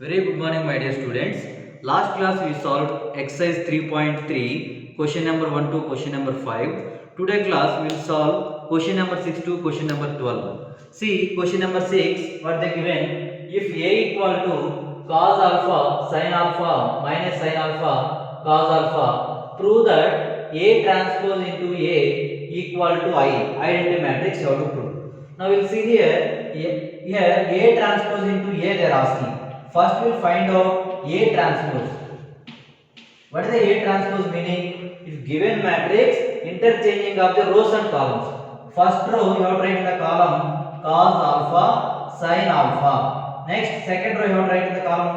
Very good morning, my dear students. Last class we solved exercise 3.3, question number 1 to question number 5. Today class we will solve question number 6 to question number 12. See, question number 6, what they given? If A equal to cos alpha sin alpha minus sin alpha cos alpha, prove that A transpose into A equal to I. Identity matrix you have to prove. Now we will see here A transpose into A they are asking. First we will find out A transpose. What is the A transpose meaning? If given matrix, interchanging of the rows and columns. First row you have to write in the column cos alpha sin alpha. Next second row you have to write in the column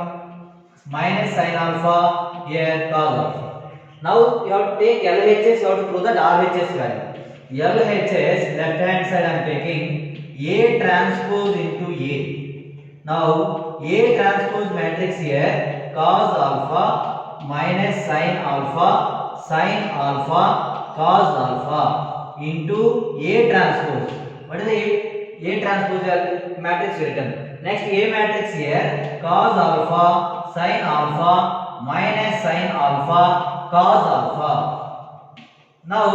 minus sin alpha, here cos alpha. Now you have to take LHS, you have to prove that RHS value. LHS left hand side I am taking A transpose into A. Now A transpose matrix here cos alpha minus sin alpha cos alpha into A transpose. What is the A transpose matrix written? Next A matrix here cos alpha sin alpha minus sin alpha cos alpha. Now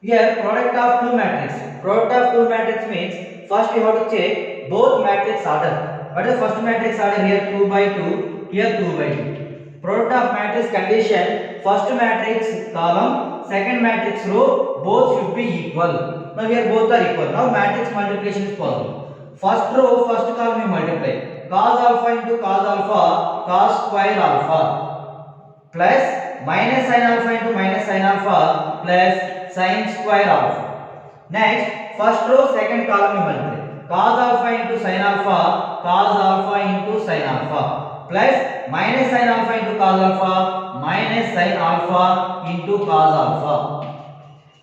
here product of two matrix. Product of two matrix means first we have to check both matrix order. What is the first matrix order here? 2 by 2, here 2 by 2. Product of matrix condition, first matrix column, second matrix row, both should be equal. Now here both are equal. Now matrix multiplication is possible. First row, first column you multiply. Cos alpha into cos alpha, cos square alpha plus minus sin alpha into minus sin alpha plus sin square alpha. Next, first row, second column you multiply. Cos alpha into sin alpha into sin alpha plus minus sin alpha into cos alpha minus sin alpha into cos alpha.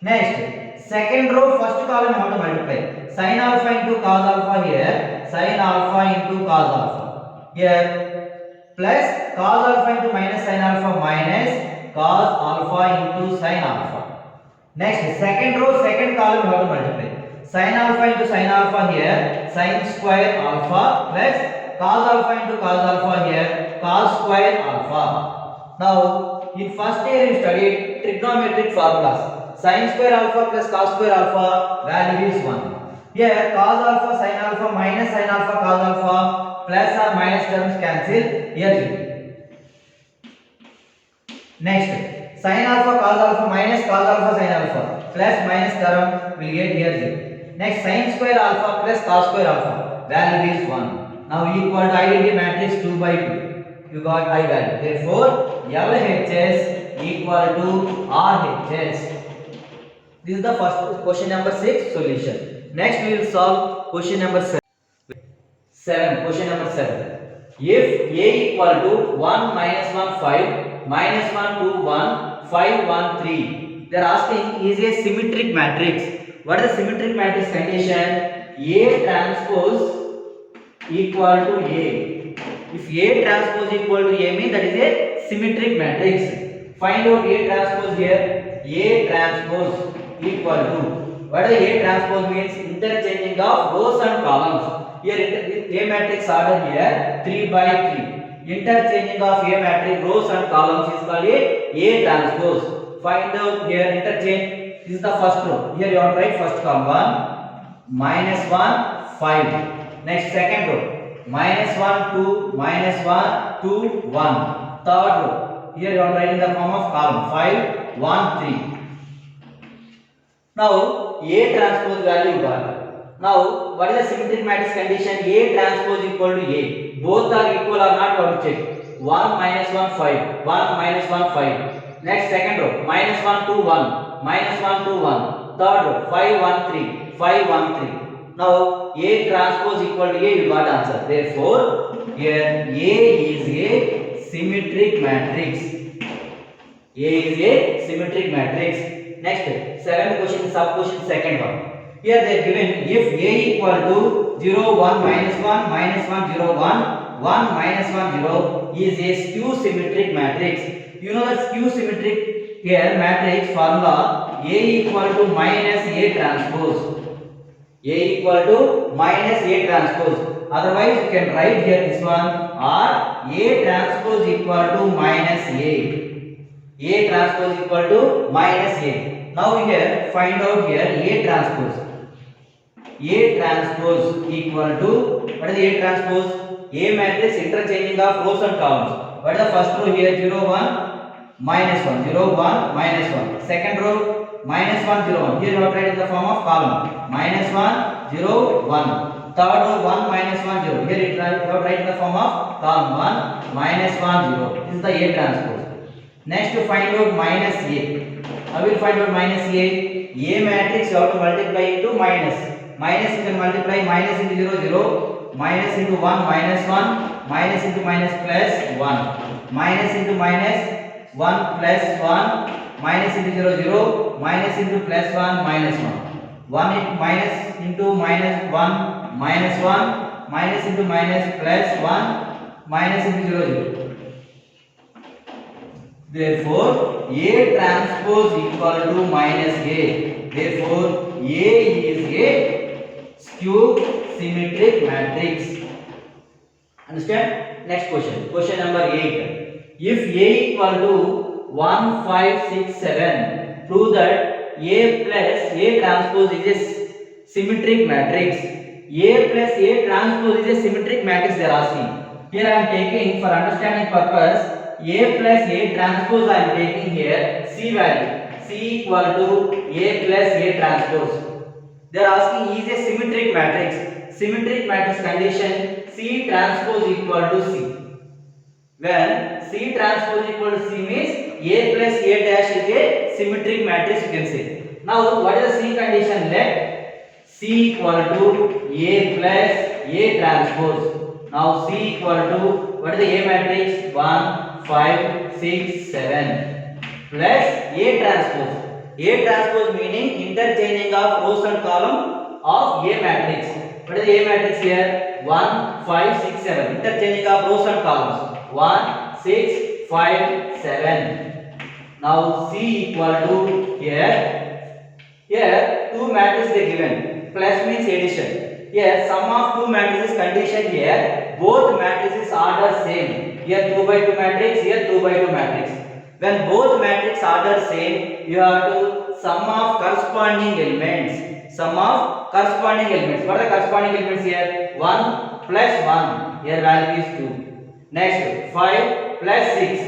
Next, second row, first column you have to multiply. Sin alpha into cos alpha here, sin alpha into cos alpha here plus cos alpha into minus sin alpha minus cos alpha into sin alpha. Next, second row, second column you have to multiply. Sin alpha into sin alpha here, sin square alpha plus cos alpha into cos alpha here, cos square alpha. Now, in first year you studied trigonometric formulas. Sin square alpha plus cos square alpha value is 1. Here cos alpha sin alpha minus sin alpha cos alpha plus or minus terms cancel, here 0. Next, sin alpha cos alpha minus cos alpha sin alpha plus minus term will get here 0. Next, sin square alpha plus cos square alpha value is 1. Now equal to identity matrix 2 by 2. You got I value. Therefore, LHS equal to RHS. This is the first question number 6 solution. Next, we will solve question number 7. Question number 7. If A equal to 1 minus 1 5 minus 1 2 1 5 1 3. They are asking is a symmetric matrix. What is the symmetric matrix condition? A transpose equal to A. If A transpose equal to A means that is a symmetric matrix. Find out A transpose here. A transpose equal to, what is A transpose means? Interchanging of rows and columns. Here A matrix order here 3 by 3. Interchanging of A matrix rows and columns is called A transpose. Find out here interchange. This is the first row. Here you have to write first column 1 minus 1 5. Next second row minus 1 2 minus 1 2 1. Third row here you have to write in the form of column 5 1 3. Now A transpose value got. Now what is the symmetric matrix condition? A transpose equal to A. Both are equal or not, you have to check. 1 minus 1 5 1 minus 1 5. Next second row minus 1 2 1 minus 1 2 1. Third row 5 1 3 5 1 3. Now A transpose equal to A, you got answer. Therefore here A is a symmetric matrix. A is a symmetric matrix. Next, 7th question, sub question, second one. Here they are given if A equal to 0 1 minus 1 minus 1 0 1 1 minus 1 0 is a skew symmetric matrix. You know that skew symmetric here matrix formula A equal to minus A transpose. A equal to minus A transpose. Otherwise you can write here this one, or A transpose equal to minus A. A transpose equal to minus A. Now here find out here A transpose. A transpose equal to, what is A transpose? A matrix interchanging of rows and columns. What is the first row here? 0 1 minus 1, 0 1 minus 1. Second row minus 1 0 1. Here you have write in the form of column minus 1 0 1. Third row 1 minus 1 0. Here you have write in the form of column 1 minus 1 0. This is the A transpose. Next to find out minus A. How will find out minus A? A matrix you have to multiply into minus. Minus you can multiply minus into 0 0, minus into 1 minus 1, minus into minus plus 1, minus into minus 1 plus 1, minus into 0 0, minus into plus 1 minus 1, 1 minus into minus 1 minus 1, minus into minus plus 1, minus into 0 0. Therefore, A transpose equal to minus A. Therefore, A is a skew symmetric matrix. Understand? Next question. Question number 8. If A equal to 1, 5, 6, 7, prove that A plus A transpose is a symmetric matrix. A plus A transpose is a symmetric matrix they are asking. Here I am taking for understanding purpose A plus A transpose I am taking here C value. C equal to A plus A transpose. They are asking is a symmetric matrix. Symmetric matrix condition C transpose equal to C. When C transpose equal to C means A plus A dash is a symmetric matrix you can say. Now what is the C condition? Let C equal to A plus A transpose. Now C equal to, what is the A matrix? 1, 5, 6, 7 plus A transpose. A transpose meaning interchanging of rows and column of A matrix. What is the A matrix here? 1, 5, 6, 7. Interchanging of rows and columns. 1, 6, 5, 7. Now C equal to here two matrices they given. Plus means addition. Here sum of two matrices condition here. Both matrices order same. Here 2 by 2 matrix. Here 2 by 2 matrix. When both matrix order same, you have to sum of corresponding elements. Sum of corresponding elements. What are the corresponding elements here? 1 plus 1. Here value is 2. Next 5 plus 6,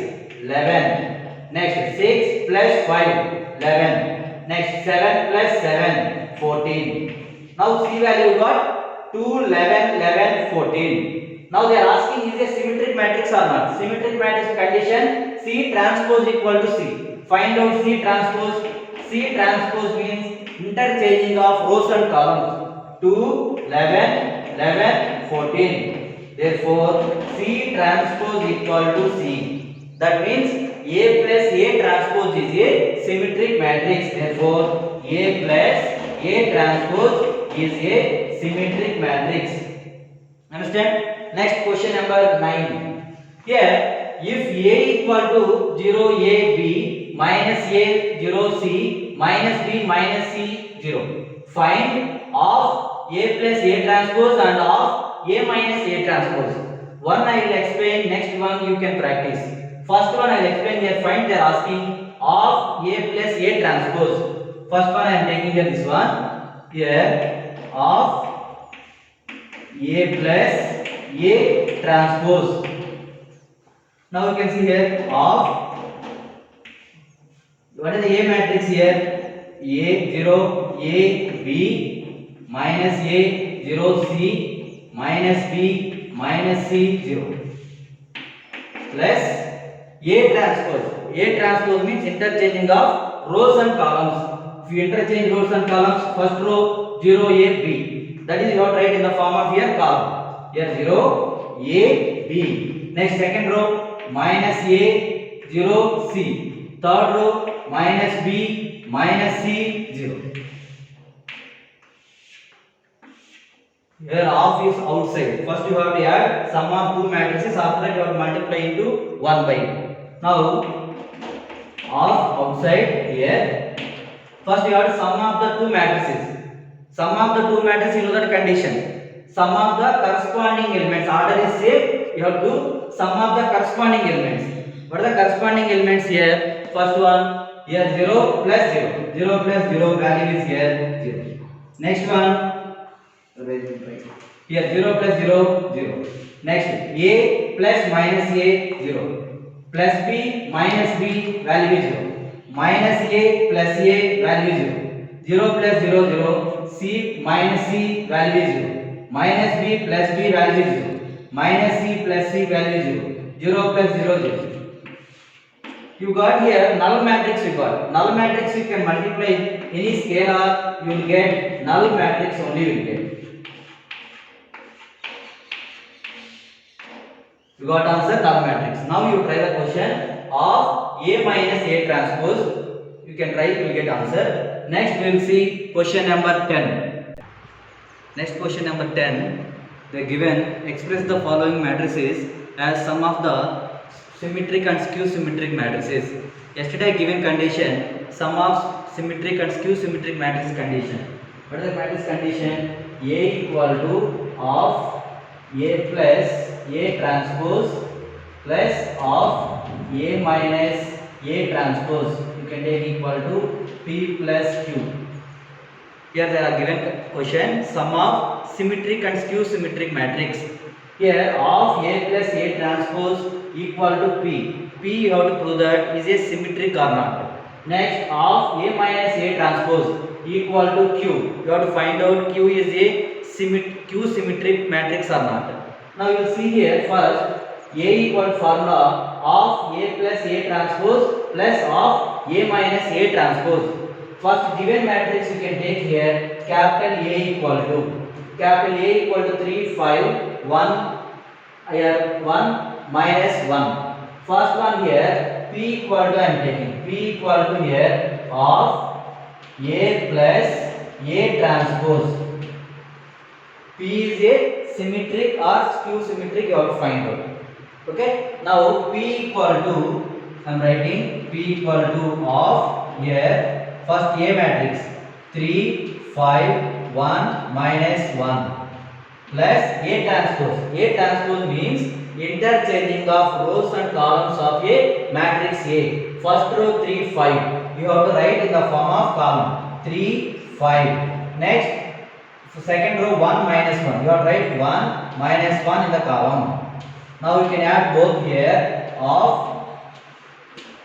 11. Next 6 plus 5, 11. Next 7 plus 7, 14. Now C value got 2, 11, 11, 14. Now they are asking is a symmetric matrix or not. Symmetric matrix condition C transpose equal to C. Find out C transpose. C transpose means interchanging of rows and columns. 2, 11, 11, 14. Therefore C transpose equal to C. That means A plus A transpose is a symmetric matrix. Therefore A plus A transpose is a symmetric matrix. Understand? Next question number 9. Here, if A equal to 0 A B minus A 0 C minus B minus C 0, find of A plus A transpose and of A minus A transpose. One I will explain, next one you can practice. First one I will explain here. Find they are asking of A plus A transpose. First one I am taking here this one. Here of A plus A transpose. Now you can see here of, what is the A matrix here? A 0 A B minus A 0 C minus B minus C 0 plus A transpose. A transpose means interchanging of rows and columns. If you interchange rows and columns, first row 0 A B, that is you have to write in the form of here column. Here 0 A B. Next second row minus A 0 C. Third row minus B minus C 0. Here half is outside. First you have to add sum of two matrices. After that you have to multiply into 1 by. Now half outside here. First you have to sum of the two matrices. Sum of the two matrices, you know that condition. sum of the corresponding elements. Order is same. You have to sum of the corresponding elements. What are the corresponding elements here? First one here 0 plus 0. 0 plus 0 value is here 0. Next one here 0 plus 0 0. Next a plus minus a 0. Plus b minus b value is 0. Minus a plus a value is 0. 0 plus 0 0. C minus c value is 0. Minus b plus b value is 0. Minus c plus c value is 0. 0 plus 0 0. You got here null matrix. You got null matrix. You can multiply any scalar. You will get null matrix only. You will get. You got answer null matrix. Now you try the question of A minus A transpose. You can try, you will get answer. Next we will see question number 10. Next question number 10. They given express the following matrices as sum of the symmetric and skew symmetric matrices. Yesterday given condition sum of symmetric and skew symmetric matrix condition. What is the matrix condition? A equal to of A plus A transpose plus of A minus A transpose. You can take equal to P plus Q. Here they are given question sum of symmetric and skew symmetric matrix. Here of A plus A transpose equal to P. P you have to prove that is a symmetric or not. Next of A minus A transpose equal to Q. You have to find out Q is a Q symmetric matrix or not. Now you will see here first A equal formula of A plus A transpose plus of A minus A transpose. First given matrix you can take here capital A equal to 3 5 1 here 1 minus 1. First one here P equal to I am taking P equal to here of A plus A transpose. P is a symmetric or skew symmetric, you have to find out. Okay. Now P equal to I am writing P equal to of here first A matrix 3 5 1 minus 1 plus A transpose. A transpose means interchanging of rows and columns of a matrix A. First row 3 5. You have to write in the form of column 3 5. Next second row 1 minus 1. You have to write 1 minus 1 in the column. Now you can add both here of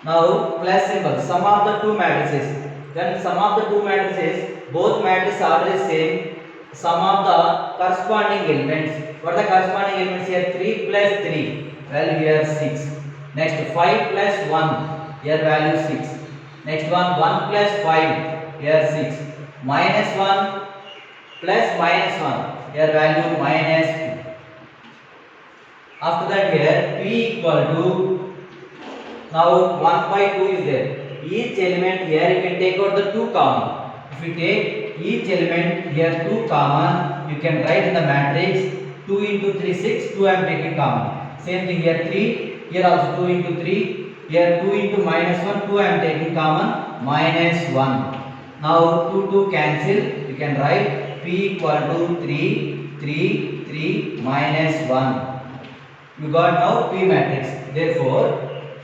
now plus symbol sum of the two matrices. Then sum of the two matrices both matrices are the same. Sum of the corresponding elements. What are the corresponding elements here? 3 plus 3 value here 6. Next 5 plus 1 here value 6. Next one 1 plus 5 here 6. Minus 1 plus minus 1 here value minus 2. After that here P equal to now 1 by 2 is there. Each element here you can take out the 2 common. If you take each element here 2 common, you can write in the matrix 2 into 3 6. 2 I am taking common. Same thing here 3. Here also 2 into 3. Here 2 into minus 1. 2 I am taking common minus 1. Now 2 cancel. You can write P equal to 3 3 3 minus 1. You got now P matrix. Therefore,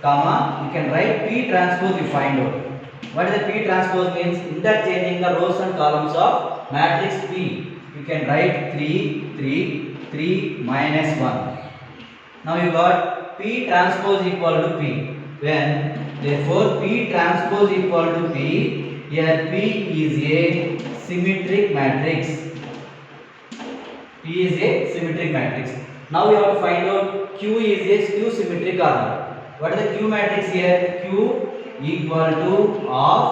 comma you can write P transpose. You find out. What is the P transpose means? Interchanging the rows and columns of matrix P. You can write 3 3 3 minus 1. Now you got P transpose equal to P. When therefore P transpose equal to P. Here P is a symmetric matrix. P is a symmetric matrix. Now we have to find out Q is a skew symmetric or not. What is the Q matrix here? Q equal to of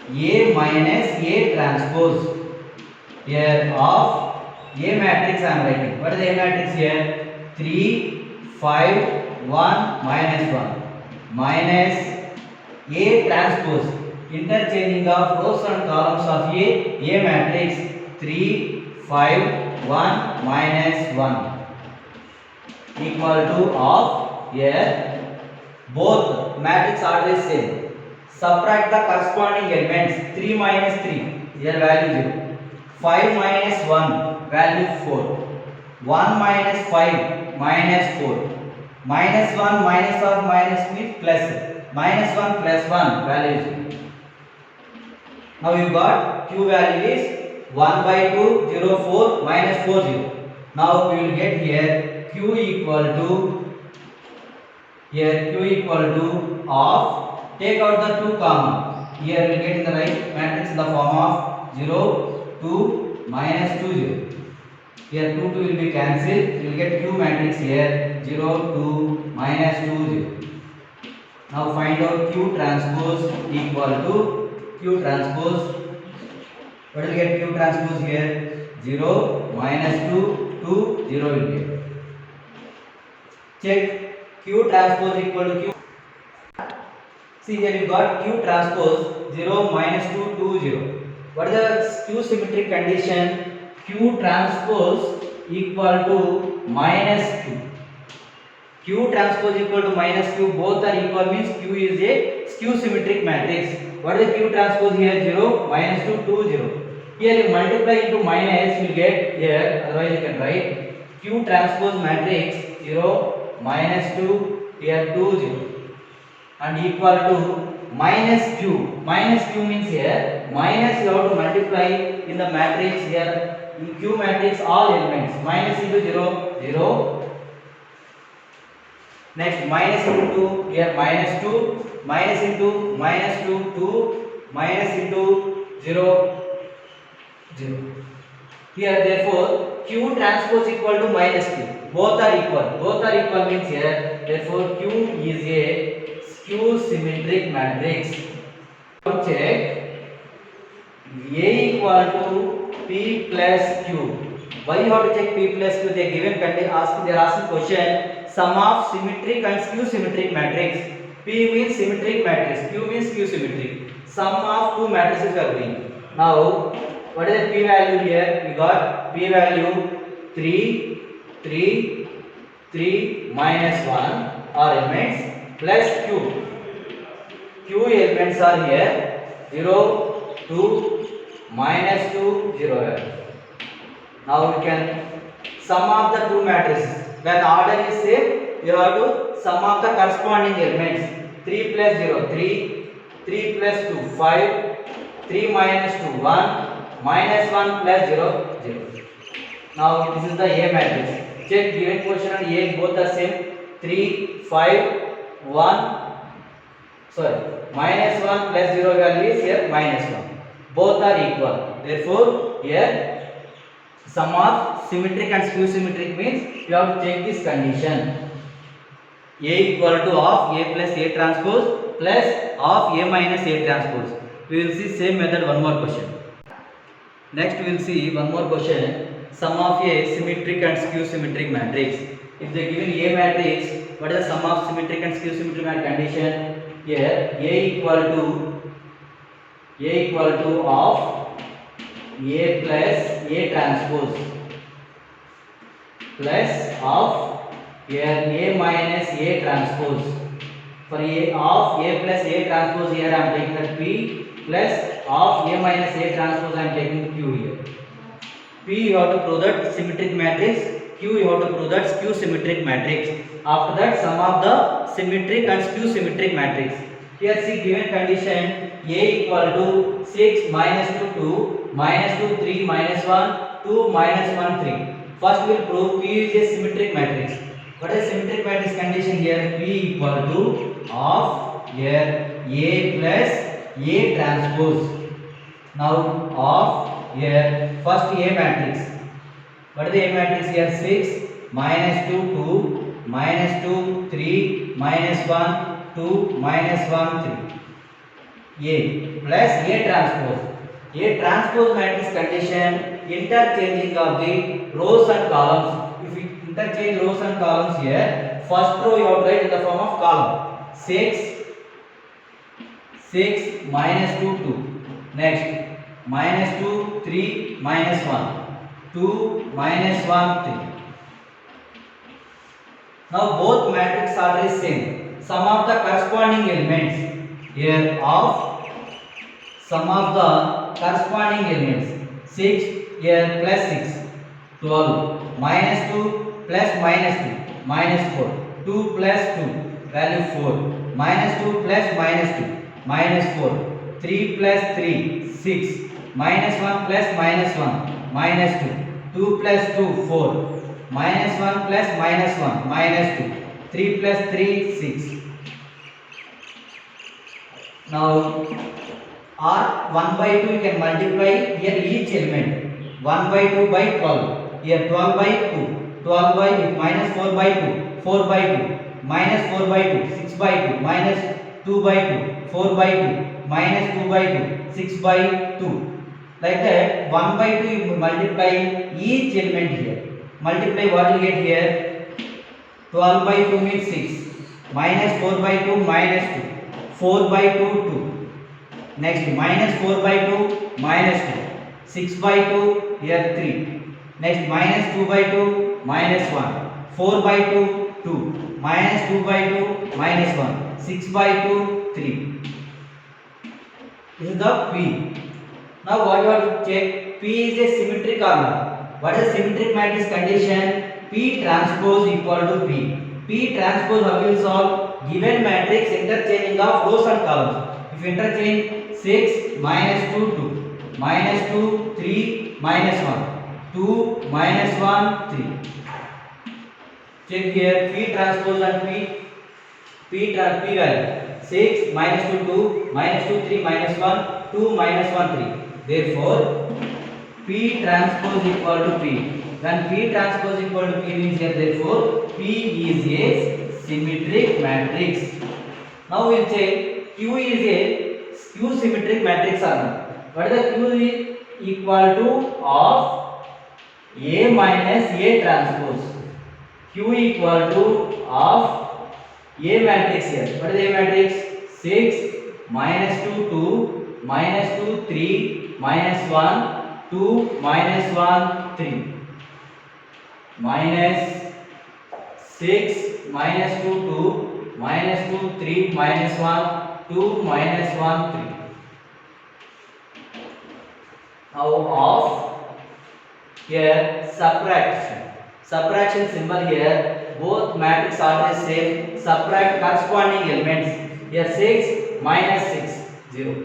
A minus A transpose. Here of A matrix I am writing. What is the A matrix here? 3 5 1 minus 1 minus A transpose. Interchanging of rows and columns of A matrix 3 5 1 minus 1 equal to of here both matrix are the same. Subtract the corresponding elements. 3 minus 3 here value 0. 5 minus 1 value 4. 1 minus 5 minus 4. Minus 1 minus of minus means plus. Minus 1 plus 1 value is 2. Now you got q value is 1 by 2 0 4 minus 4 0. Now we will get here q equal to of, take out the 2 common. Here we will get in the right matrix in the form of 0 2 minus 2 0. Here 2 will be cancelled. We will get q matrix here 0 2 minus 2 0. Now find out q transpose equal to q transpose. What will we get q transpose here? 0 minus 2 2 0 will get. Check q transpose equal to q. See here you got q transpose 0 minus 2 2 0. What is the q symmetric condition? Q transpose equal to minus q. Q transpose equal to minus q, both are equal means q is a skew symmetric matrix. What is the q transpose here? 0 minus 2 2 0. Here you multiply into minus, you will get here, otherwise you can write q transpose matrix 0 minus 2 here 2 0 and equal to minus q. Minus q means here minus you have to multiply in the matrix here in q matrix all elements. Minus into 0 0. Next minus into 2 here minus 2 minus into minus 2 2 minus into 0 0. Here therefore q transpose equal to minus q. Both are equal means here therefore q is a skew symmetric matrix. Now check A equal to p plus q. Why you have to check p plus q? They given they are asking question sum of symmetric and skew symmetric matrix. P means symmetric matrix, q means skew symmetric. Sum of two matrices are given. Now what is the p value here? We got p value 3 3 3 minus 1 are elements plus q. Q elements are here 0 2 minus 2 0. Now we can sum of the two matrices. When order is same, you have to sum of the corresponding elements. 3 plus 0 3, 3 plus 2 5, 3 minus 2 1, minus 1 plus 0 0. Now this is the A matrix. Check given position and A both are same. 3 5 1. Sorry, minus 1 plus 0 value is here minus 1. Both are equal. Therefore here sum of symmetric and skew symmetric means you have to check this condition. A equal to of A plus A transpose plus of A minus A transpose. We will see same method one more question. Next we will see one more question. Sum of a symmetric and skew symmetric matrix. If they given A matrix, what is the sum of symmetric and skew symmetric condition? Here A equal to of A plus A transpose plus of here A minus A transpose. For A of A plus A transpose here I am taking the P plus of A minus A transpose I am taking Q here. P you have to prove that symmetric matrix, Q you have to prove that skew symmetric matrix. After that sum of the symmetric and skew symmetric matrix. Here see given condition A equal to 6 minus 2 2 minus 2 3 minus 1 2 minus 1 3. First we will prove P is a symmetric matrix. What is symmetric matrix condition here? P equal to of here A plus A transpose. Now of here first A matrix. What is the A matrix here? 6 minus 2 2 minus 2 3 minus 1 2 minus 1 3. A plus A transpose. A transpose matrix condition interchanging of the rows and columns. If we interchange rows and columns here, first row you have to write in the form of column. 6 minus 2 2. Next minus 2 3 minus 1 2 minus 1 3. Now both matrix order is same. Sum of the corresponding elements here of sum of the corresponding elements 6 here plus 6 12 minus 2 plus minus 2 minus 4 2 plus 2 value 4 minus 2 plus minus 2 minus 4 3 plus 3 6 minus 1 plus minus 1 minus 2 2 plus 2 4 minus 1 plus minus 1 minus 2 3 plus 3 6. Now or 1 by 2 you can multiply here each element 1 by 2 by 12 here 12 by 2 12 by minus 4 by 2 4 by 2 minus 4 by 2 6 by 2 minus 2 by 2 4 by 2 minus 2 by 2 6 by 2 like that 1 by 2 you multiply each element here multiply what you get here 12 by 2 means 6 minus 4 by 2 minus 2 4 by 2 2 next minus 4 by 2 minus 2 6 by 2 here 3 next minus 2 by 2 minus 1 4 by 2 2 minus 2 by 2 minus 1 6 by 2 3. This is the P. Now what you have to check? P is a symmetric or not. What is symmetric matrix condition? P transpose equal to P. P transpose how will solve? Given matrix interchanging of rows and columns. If you interchange 6 minus 2 2 minus 2 3 minus 1 2 minus 1 3. Check here P transpose and P value 6 minus 2 2 minus 2 3 minus 1 2 minus 1 3. Therefore P transpose equal to P. When P transpose equal to P means here therefore P is a symmetric matrix. Now we will check Q is a skew symmetric matrix or not. What is the Q is equal to of A minus A transpose. Q equal to of A matrix here. What is A matrix? 6 minus 2 2 minus 2 3 minus 1 2 minus 1 3 minus 6 minus 2 2 minus 2 3 minus 1 2 minus 1 3. Now of here subtraction symbol here both matrix are the same subtract corresponding elements here 6 minus 6 0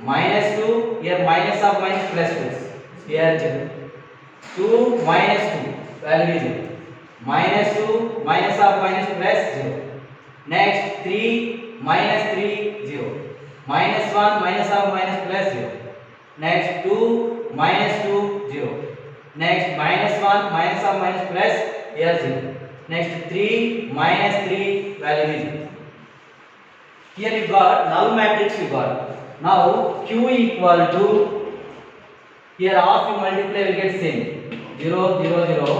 minus 2 here minus of minus plus plus here 0 2 minus 2 value is 0 minus 2 minus of minus plus 0 next 3 minus 3 0 minus 1 minus of minus plus 0 next 2 minus 2 0 next minus 1 minus of minus plus here 0 next 3 minus 3 value is 0. Here you got null matrix you got. Now Q equal to here half you multiply will get same 0 0 0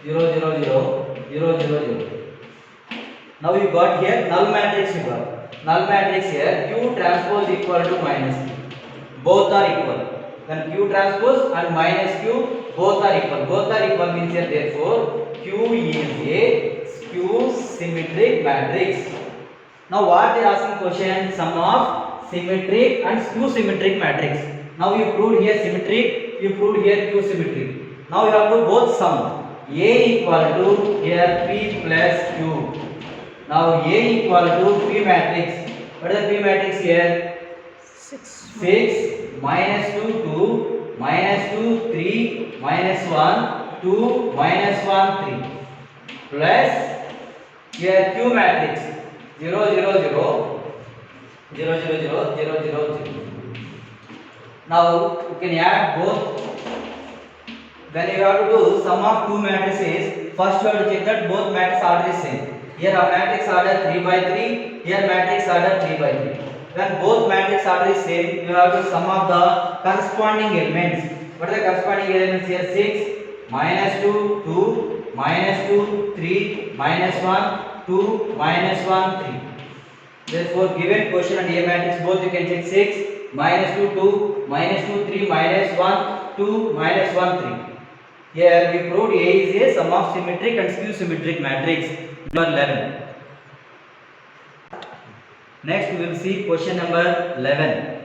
0 0 0 0 0 0. Now you got here null matrix you got. Null matrix here Q transpose equal to minus Q. Both are equal. Then Q transpose and minus Q both are equal. Both are equal means here therefore Q is a skew symmetric matrix. Now what they are asking question? Sum of symmetric and skew symmetric matrix. Now you proved here symmetric, you proved here Q symmetric. Now you have to both sum. A equal to here P plus Q. Now A equal to P matrix. What is the P matrix here? 6 minus 2 2 minus 2 3 minus 1 2 minus 1 3 plus here Q matrix 0 0 0 0 0 0 0 0 0. Now you can add both. When you have to do sum of two matrices, first you have to check that both matrix order is same. Here our matrix order 3 by 3, here matrix order 3 by 3. When both matrix order is same, you have to sum of the corresponding elements. What are the corresponding elements here? 6 minus 2 2 minus 2 3 minus 1 2 minus 1 3. Therefore given question and A matrix both you can check 6 minus 2 2 minus 2 3 minus 1 2 minus 1 3. Here we proved A is a sum of symmetric and skew symmetric matrix. Number 11. Next we will see question number 11.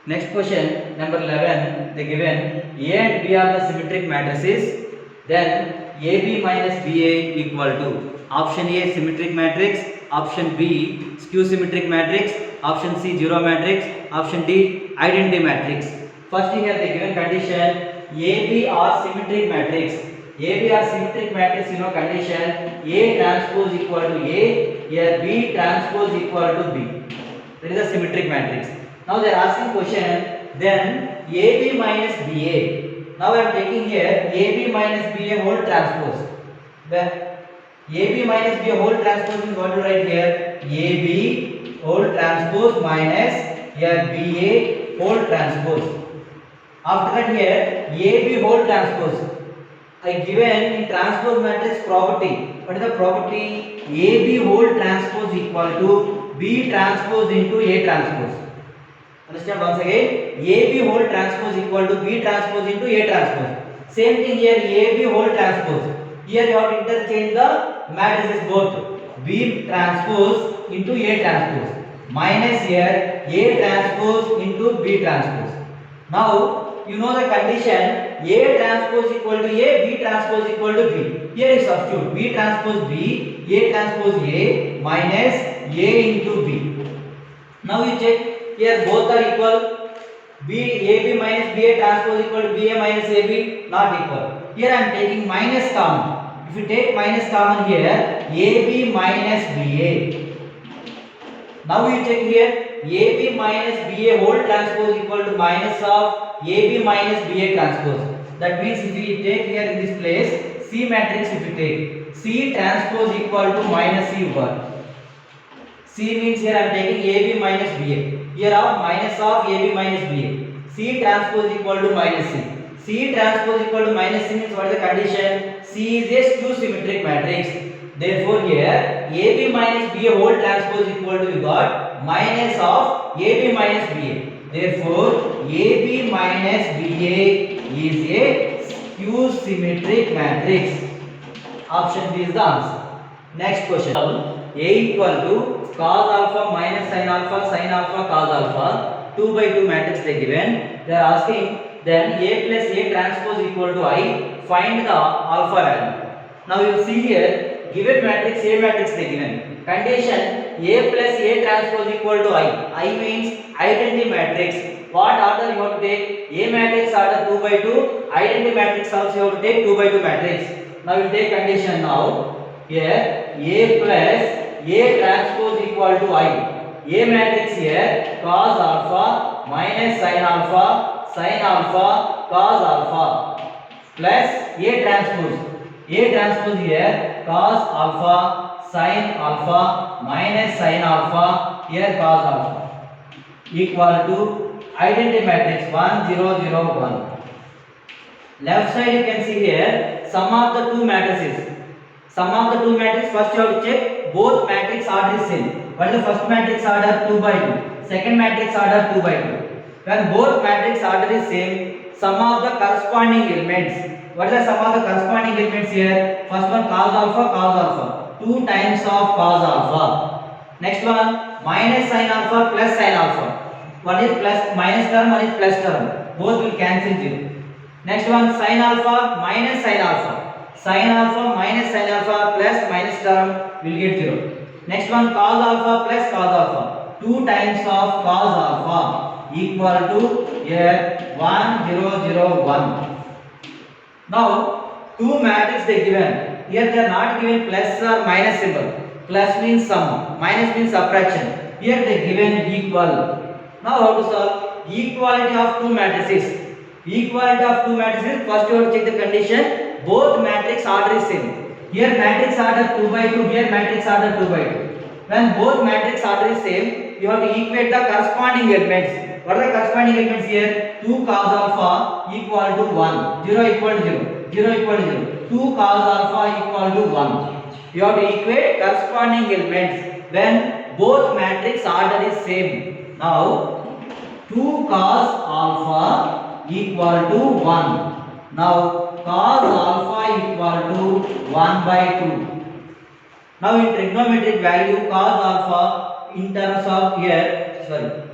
Next question. number 11, they given A and B are the symmetric matrices, then AB minus BA equal to option A symmetric matrix, option B skew symmetric matrix, option C zero matrix, option D identity matrix. First here they given condition AB are symmetric matrix. AB are symmetric matrix, you know condition A transpose equal to A, here B transpose equal to B. That is a symmetric matrix. Now they are asking question, then AB minus BA. Now I am taking here AB minus BA whole transpose. Then AB minus BA whole transpose is what to write here? AB whole transpose minus here BA whole transpose. After that here AB whole transpose. I given in transpose matrix property. What is the property? AB whole transpose equal to B transpose into A transpose. Understand once again? AB whole transpose equal to B transpose into A transpose. Same thing here, AB whole transpose. Here you have to interchange the matrices both. B transpose into A transpose minus here A transpose into B transpose. Now you know the condition A transpose equal to A, B transpose equal to B. Here is substitute B transpose B, A transpose A minus A into B. Now you check here both are equal. AB minus BA transpose equal to BA minus AB not equal. Here I am taking minus common. If you take minus common here, AB minus BA. Now you check here AB minus BA whole transpose equal to minus of AB minus BA transpose. That means if we take here in this place C matrix, if you take C transpose equal to minus C over. C means here I am taking AB minus BA. Here of minus of AB minus BA. C transpose equal to minus C. C transpose equal to minus C means what is the condition? C is a skew symmetric matrix. Therefore here AB minus BA whole transpose equal to, we got minus of AB minus BA. Therefore AB minus BA is a skew symmetric matrix. Option B is the answer. Next question. A equal to cos alpha minus sin alpha cos alpha 2 by 2 matrix they given. They are asking then A plus A transpose equal to I, find the alpha value. Now you will see here given matrix A matrix they given. Condition A plus A transpose equal to I means identity matrix. What order you have to take? A matrix order 2 by 2, identity matrix also you have to take 2 by 2 matrix. Now you take condition now. Here A plus A transpose equal to I. A matrix here cos alpha minus sin alpha cos alpha plus A transpose. A transpose here cos alpha sin alpha minus sin alpha here cos alpha equal to identity matrix 1 0 0 1. Left side you can see here sum of the two matrices. Sum of the two matrices, first you have to check both matrix order is same. What is the first matrix order? 2 by 2. Second matrix order 2 by 2. When both matrix order is same, sum of the corresponding elements. What is the sum of the corresponding elements here? First one cos alpha 2 times of cos alpha. Next one minus sin alpha plus sin alpha. One is plus minus term, one is plus term. Both will cancel 0. Next one sin alpha minus sin alpha. Sin alpha minus sin alpha plus minus term will get 0. Next one cos alpha plus cos alpha. 2 times of cos alpha equal to here 1 0 0 1. Now two matrices they given. Here they are not given plus or minus symbol. Plus means sum, minus means subtraction. Here they given equal. Now how to solve? Equality of two matrices. Equality of two matrices, first you have to check the condition. Both matrix order is same. Here matrix order 2 by 2, here matrix order 2 by 2. When both matrix order is same, you have to equate the corresponding elements. What are the corresponding elements here? 2 cos alpha equal to 1, 0 equal to 0, 0 equal to 0. 2 cos alpha equal to 1. You have to equate corresponding elements when both matrix order is same. Now 2 cos alpha equal to 1. Now cos alpha equal to 1 by 2. Now in trigonometric value cos alpha in terms of here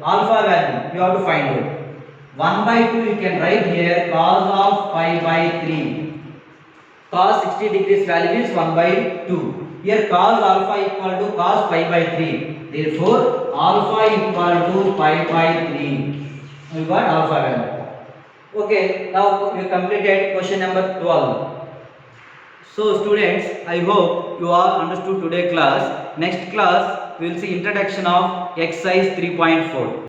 alpha value you have to find out. 1 by 2 you can write here cos of pi by 3. Cos 60 degrees value is 1 by 2. Here cos alpha equal to cos pi by 3. Therefore alpha equal to pi by 3. We got alpha value. Okay, now we completed question number 12. So students, I hope you all understood today class. Next class we will see introduction of exercise 3.4.